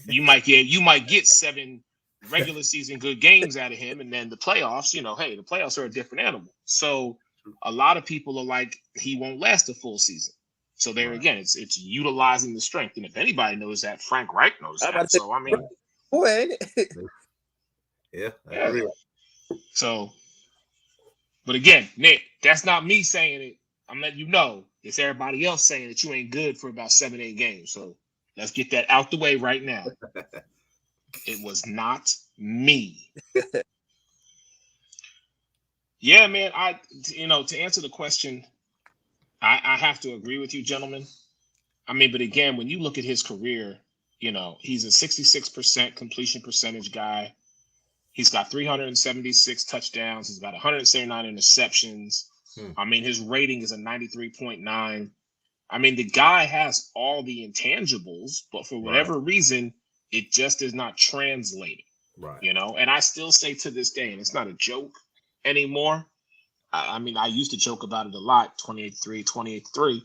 You might get 7 regular season good games out of him, and then the playoffs, hey, the playoffs are a different animal. So a lot of people are like, he won't last a full season. So there again, it's utilizing the strength. And if anybody knows that, Frank Reich knows that. So I mean, boy, ain't it? Yeah, I agree. So, but again, Nick, that's not me saying it. I'm letting you know. It's everybody else saying that you ain't good for about 7-8 games. So let's get that out the way right now. It was not me. Yeah, man. To answer the question, I have to agree with you, gentlemen. I mean, but again, when you look at his career, he's a 66% completion percentage guy. He's got 376 touchdowns. He's got 179 interceptions. I mean, his rating is a 93.9. I mean, the guy has all the intangibles, but for whatever reason, it just is not translating. Right. And I still say to this day, and it's not a joke anymore. I mean, I used to joke about it a lot, 28-3, 28-3,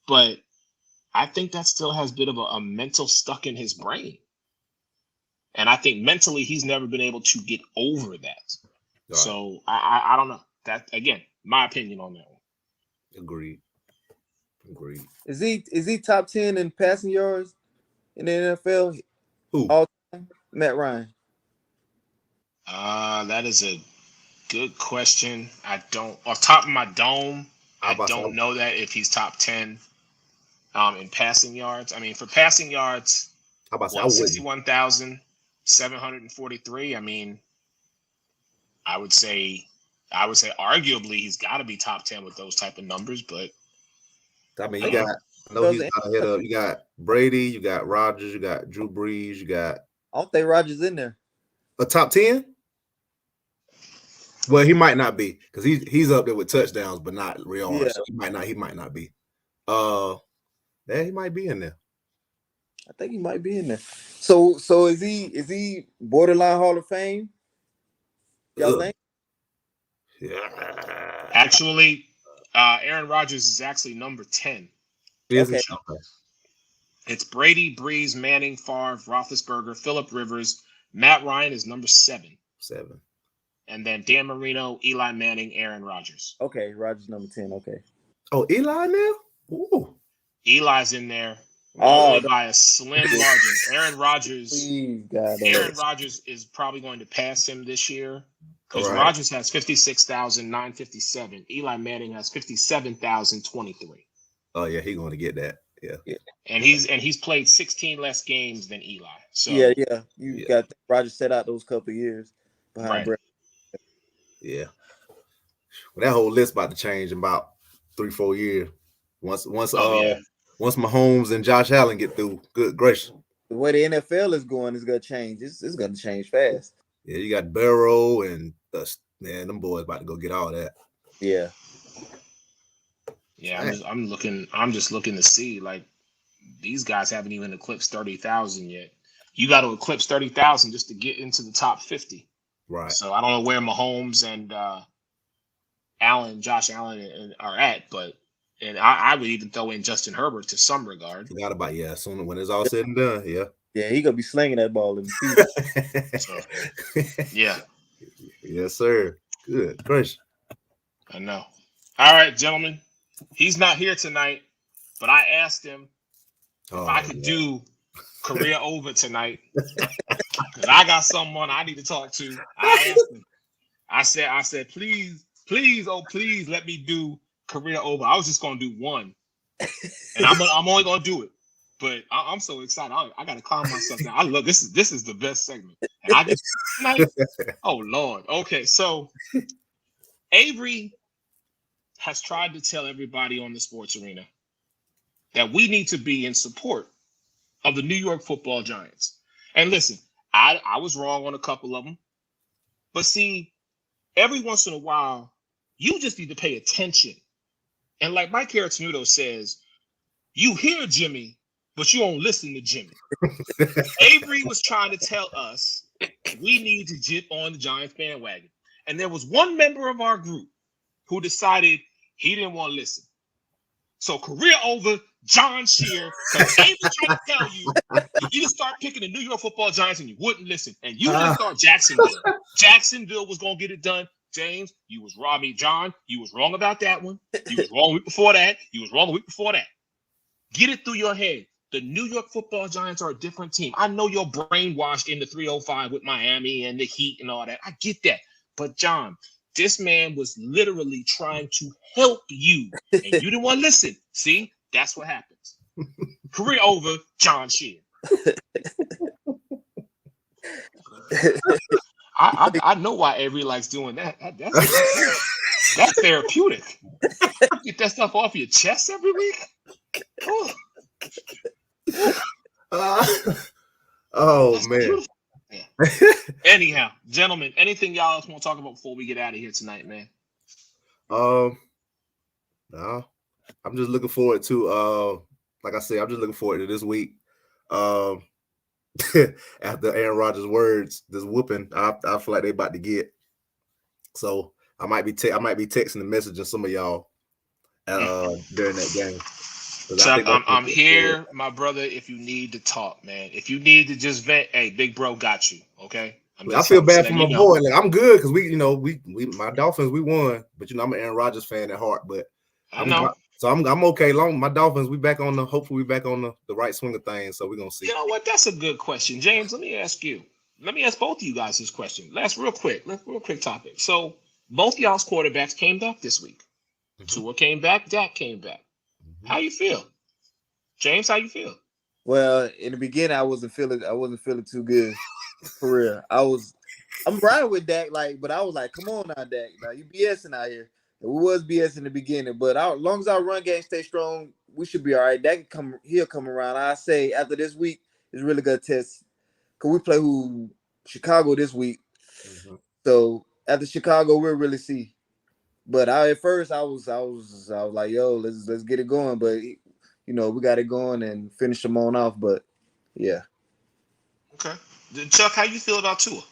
but I think that still has a bit of a mental stuck in his brain. And I think mentally he's never been able to get over that. Right. So I don't know. That, again, my opinion on that one. Agreed. Is he top 10 in passing yards in the NFL? Who? All time? Matt Ryan. That is a good question. I don't, off top of my dome, I don't know that if he's top 10 in passing yards. I mean, for passing yards, 61,743. I mean, I would say arguably he's got to be top 10 with those type of numbers, but I mean, he's not ahead of. You got Brady, you got Rodgers, you got Drew Brees, you got. I don't think Rodgers in there. A top 10? Well, he might not be because he's up there with touchdowns, but not real yards. So he might not be. Yeah, he might be in there. I think he might be in there. So is he borderline Hall of Fame? Y'all think? Yeah. Actually, Aaron Rodgers is actually number 10. Okay. It's Brady, Brees, Manning, Favre, Roethlisberger, Phillip Rivers. Matt Ryan is number 7. And then Dan Marino, Eli Manning, Aaron Rodgers. Okay, Rodgers number 10. Okay. Oh, Eli now? Ooh. Eli's in there. Only by a slim margin. Aaron Rodgers is probably going to pass him this year because Rodgers has 56,957. Eli Manning has 57,023. Oh yeah, he's going to get that. Yeah. And he's played 16 less games than Eli. So you got Rodgers set out those couple of years behind Brett. Yeah. Well, that whole list about to change in about 3-4 years. Once Mahomes and Josh Allen get through, good gracious. The way the NFL is going is going to change. It's going to change fast. Yeah, you got Burrow and them boys about to go get all that. Yeah. Yeah, I'm just looking to see, like, these guys haven't even eclipsed 30,000 yet. You got to eclipse 30,000 just to get into the top 50. Right. So I don't know where Mahomes and Josh Allen are at, but I would even throw in Justin Herbert to some regard. Forgot about soon when it's all said and done. Yeah. Yeah, he gonna be slinging that ball in the season. So, yeah. Yes, sir. Good. Gracious. I know. All right, gentlemen. He's not here tonight, but I asked him if I could do career over tonight because I got someone I need to talk to. I asked him. I said, please, oh please, let me do career over. I was just gonna do one, and I'm only gonna do it. But I'm so excited. I gotta calm myself down. I love this. This is the best segment. And I just tonight. Oh Lord. Okay, so Avery has tried to tell everybody on the sports arena that we need to be in support of the New York Football Giants. And listen, I was wrong on a couple of them. But see, every once in a while, you just need to pay attention. And like Mike Caratenuto says, you hear Jimmy, but you don't listen to Jimmy. Avery was trying to tell us we need to get on the Giants bandwagon. And there was one member of our group who decided he didn't want to listen. So career over, John Scheer, because Avery tried to tell you to start picking the New York Football Giants and you wouldn't listen. And you didn't start Jacksonville. Jacksonville was going to get it done. James, you was wrong. I mean, John, you was wrong about that one. You was wrong the week before that. You was wrong the week before that. Get it through your head. The New York Football Giants are a different team. I know you're brainwashed in the 305 with Miami and the Heat and all that. I get that. But John, this man was literally trying to help you, and you didn't want to listen. See, that's what happens. Career over, John Scheer. I know why Avery likes doing that. That's therapeutic. Get that stuff off your chest every week. Oh, Oh that's man. beautiful. Yeah. Anyhow, gentlemen, anything y'all else want to talk about before we get out of here tonight, man? No, I'm just looking forward to like I said, I'm just looking forward to this week. After Aaron Rodgers' words, this whooping, I feel like they about to get. So I might be texting and messaging some of y'all during that game. Chuck, I'm here, my brother. If you need to talk, man, if you need to just vent, hey, big bro, got you. Okay. I feel bad for my boy. Like, I'm good because we my Dolphins, we won, but I'm an Aaron Rodgers fan at heart. But I know. I'm okay. Long my Dolphins, hopefully we back on the right swing of things. So we're gonna see. You know what? That's a good question, James. Let me ask both of you guys this question. Real quick topic. So both y'all's quarterbacks came back this week. Mm-hmm. Tua came back. Dak came back. Mm-hmm. How you feel, James? How you feel? Well, in the beginning, I wasn't feeling too good. For real, I'm riding with Dak, but I was like, come on now, Dak. Now you BSing out here. And we was BS in the beginning, but as long as our run game stay strong, we should be all right. Dak he'll come around. I say after this week is really good test. Cause we play Chicago this week. Mm-hmm. So after Chicago, we'll really see. But at first I was like, yo, let's get it going. But we got it going and finish them on off. But yeah. Okay. Chuck, how you feel about Tua?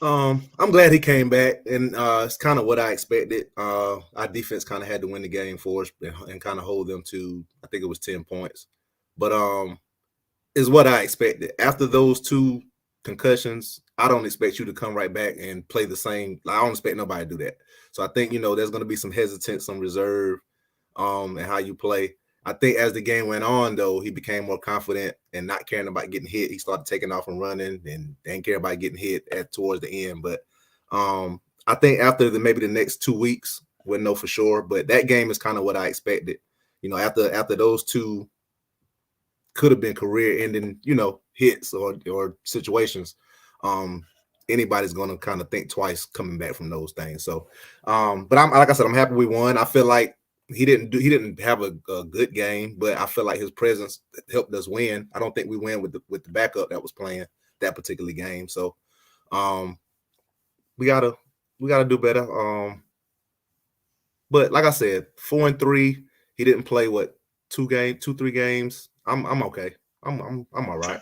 I'm glad he came back, and it's kind of what I expected. Our defense kind of had to win the game for us and kind of hold them to, I think it was 10 points. But is what I expected. After those 2 concussions, I don't expect you to come right back and play the same. I don't expect nobody to do that. So I think, there's going to be some hesitance, some reserve and how you play. I think as the game went on, though, he became more confident and not caring about getting hit. He started taking off and running and didn't care about getting hit towards the end. But I think after maybe the next 2 weeks, we'll know for sure. But that game is kind of what I expected. After those 2 could have been career-ending, hits or situations, anybody's going to kind of think twice coming back from those things. So, but I'm like I said, I'm happy we won. I feel like he didn't have a good game, but I feel like his presence helped us win. I don't think we win with the backup that was playing that particular game. So, we gotta do better. But like I said, 4-3. He didn't play 2-3 games. I'm okay. I'm all right.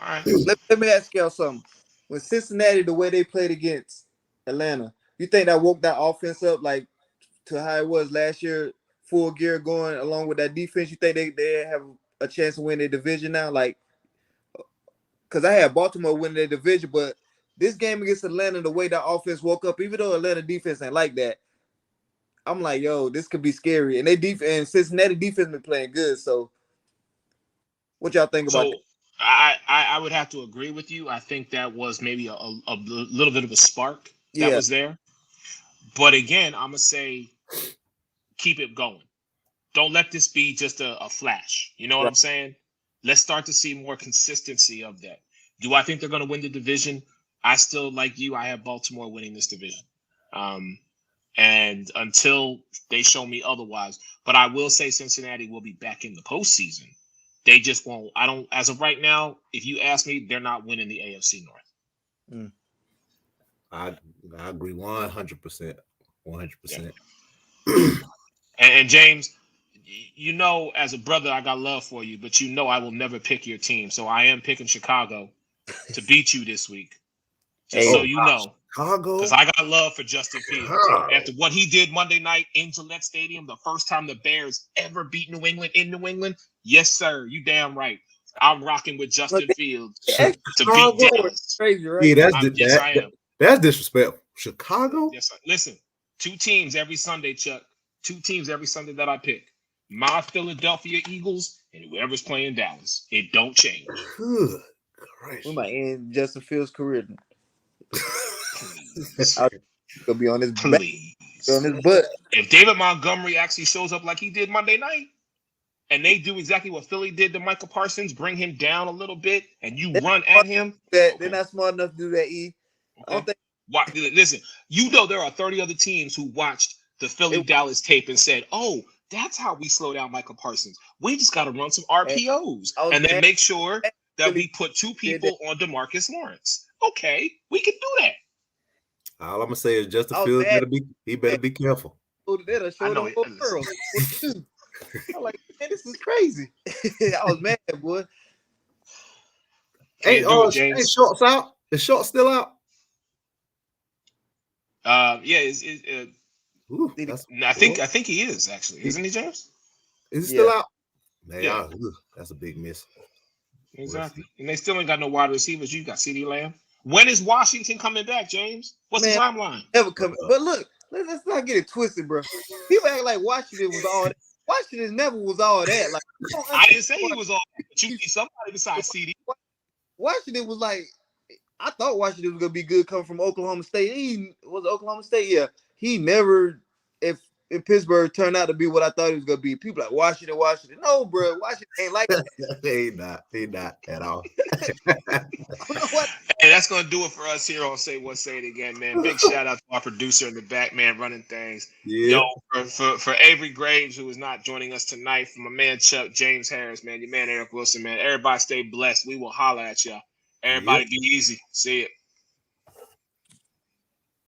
All right. Let me ask y'all something. When Cincinnati, the way they played against Atlanta, you think that woke that offense up to how it was last year, full gear going along with that defense? You think they have a chance to win their division now? Because I had Baltimore winning their division, but this game against Atlanta, the way that offense woke up, even though Atlanta defense ain't like that, I'm like, yo, this could be scary. And and Cincinnati defense been playing good. So what y'all think about that? I would have to agree with you. I think that was maybe a little bit of a spark that was there. But again, I'm going to say keep it going. Don't let this be just a flash. You know what I'm saying? Let's start to see more consistency of that. Do I think they're going to win the division? I still, like you, I have Baltimore winning this division. And until they show me otherwise. But I will say Cincinnati will be back in the postseason. They just won't. As of right now, if you ask me, they're not winning the AFC North. I agree 100%. 100%. Yeah. And James, as a brother, I got love for you, but I will never pick your team. So I am picking Chicago to beat you this week. So you know. Chicago? Because I got love for Justin Fields. After what he did Monday night in Gillette Stadium, the first time the Bears ever beat New England in New England. Yes, sir. You damn right. I'm rocking with Justin Fields to beat Dallas. Crazy, right? Yeah, I am. That's disrespectful. Chicago? Yes, sir. Listen, 2 teams every Sunday, Chuck. 2 teams every Sunday that I pick. My Philadelphia Eagles and whoever's playing Dallas. It don't change. Good Christ. We might end Justin Fields' career. Gonna be on his Please. on his butt. If David Montgomery actually shows up like he did Monday night, and they do exactly what Philly did to Michael Parsons, bring him down a little bit, and you run at him, They're okay. not smart enough to do that. I don't think. Listen, there are 30 other teams who watched the Philly Dallas tape and said, "Oh, that's how we slow down Michael Parsons. We just got to run some RPOs and then make sure that we put 2 people on DeMarcus Lawrence." Okay, we can do that. All I'm gonna say is Justin Fields better be careful. I know it. I'm like, man, this is crazy. I was mad, boy. Hey, Shorts out? Is Shorts still out? Yeah. Ooh, I think he is actually, isn't he, James? Is he still out? Man, yeah. That's a big miss. Exactly. And they still ain't got no wide receivers. You got CeeDee Lamb. When is Washington coming back, James? What's the timeline? Never coming. But look, let's not get it twisted, bro. People act like Washington was all that. Washington never was all that. Like, I didn't say he was all that, but you need somebody besides CeeDee. Washington was like, I thought Washington was gonna be good coming from Oklahoma State. He was Oklahoma State, yeah. He never, if Pittsburgh turned out to be what I thought he was gonna be. People like Washington. No, bro, Washington ain't like that. He not at all. And that's gonna do it for us here on Say What Say It Again, man. Big shout out to our producer in the back, man, running things. Yeah. Yo, for Avery Graves, who is not joining us tonight, for my man Chuck, James Harris, man, your man Eric Wilson, man. Everybody stay blessed. We will holler at y'all. Everybody be easy. See it.